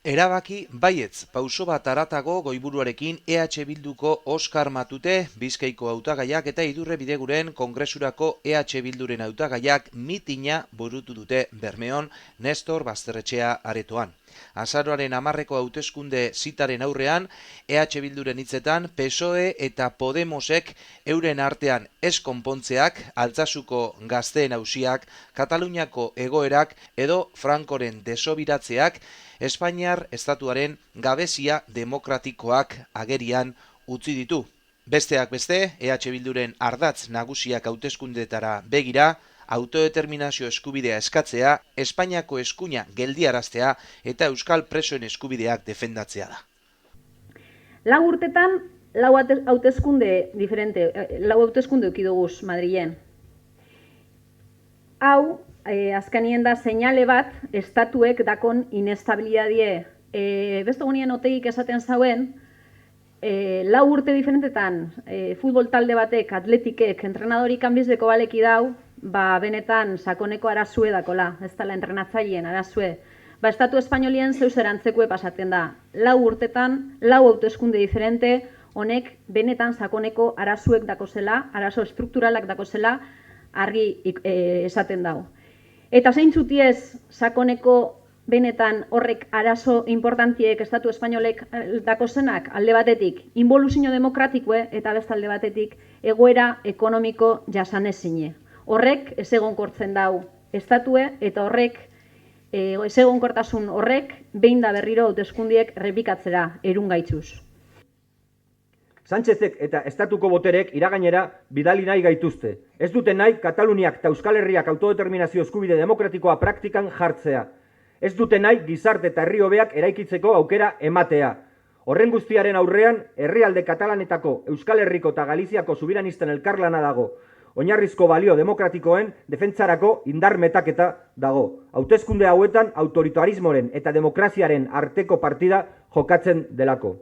Erabaki baietz, pauso bat haratago goiburuarekin EH Bilduko Oskar Matute, Bizkaiko hautagaiak eta Idurre Bideguren Kongresurako EH Bilduren hautagaiak mitina burutu dute Bermeon Nestor Basterretxea aretoan. Azaroaren 10ko hauteskunde zitaren aurrean, EH Bilduren hitzetan PSOE eta Podemosek euren artean ez konpontzeak, Altsasuko gazteen auziak, Kataluniako egoerak edo Frankoren desobiratzeak Espainiar estatuaren gabezia demokratikoak agerian utzi ditu. Besteak beste, EH Bilduren ardatz nagusiak hauteskundetara begira, autodeterminazio eskubidea eskatzea, Espainiako eskuina geldiaraztea eta euskal presoen eskubideak defendatzea da. Lau urtetan, lau hauteskunde eduki duguz Madrilen. Hau, azkenien da seinale bat estatuek dakon inestabilidadie. Beste gonien otegik esaten zauen, lau urte diferentetan futbol talde batek, atletikek, entrenadorik hanbizdeko baleki dau, benetan sakoneko arazue dakola, ez dela entrenatzaileen arazue. Estatu espainolien zeus erantzekue pasaten da. Lau urtetan, lau hauteskunde diferente, honek benetan sakoneko arazuek dakozela, arazo estrukturalak dakozela, argi esaten dau. Eta zeintzutiez sakoneko benetan horrek arazo importantiek estatu espainolek dakozenak alde batetik involuzio demokratikoe eta beste alde batetik egoera ekonomiko jasanezine. Horrek ez egonkortzen dau estatue eta horrek ez egonkortasun horrek behin da berriro hauteskundiek errepikatzera erungaitzuz. Sánchezek eta estatuko boterek iragainera bidali nahi gaituzte. Ez dute nahi Kataluniak eta Euskal Herriak autodeterminazio eskubide demokratikoa praktikan jartzea. Ez dute nahi gizarte eta herri hobeak eraikitzeko aukera ematea. Horren guztiaren aurrean, herrialde katalanetako Euskal Herriko eta Galiziako subiranisten elkarlana dago. Oinarrizko balio demokratikoen defentsarako indar metaketa dago. Hauteskunde hauetan autoritarismoren eta demokraziaren arteko partida jokatzen delako.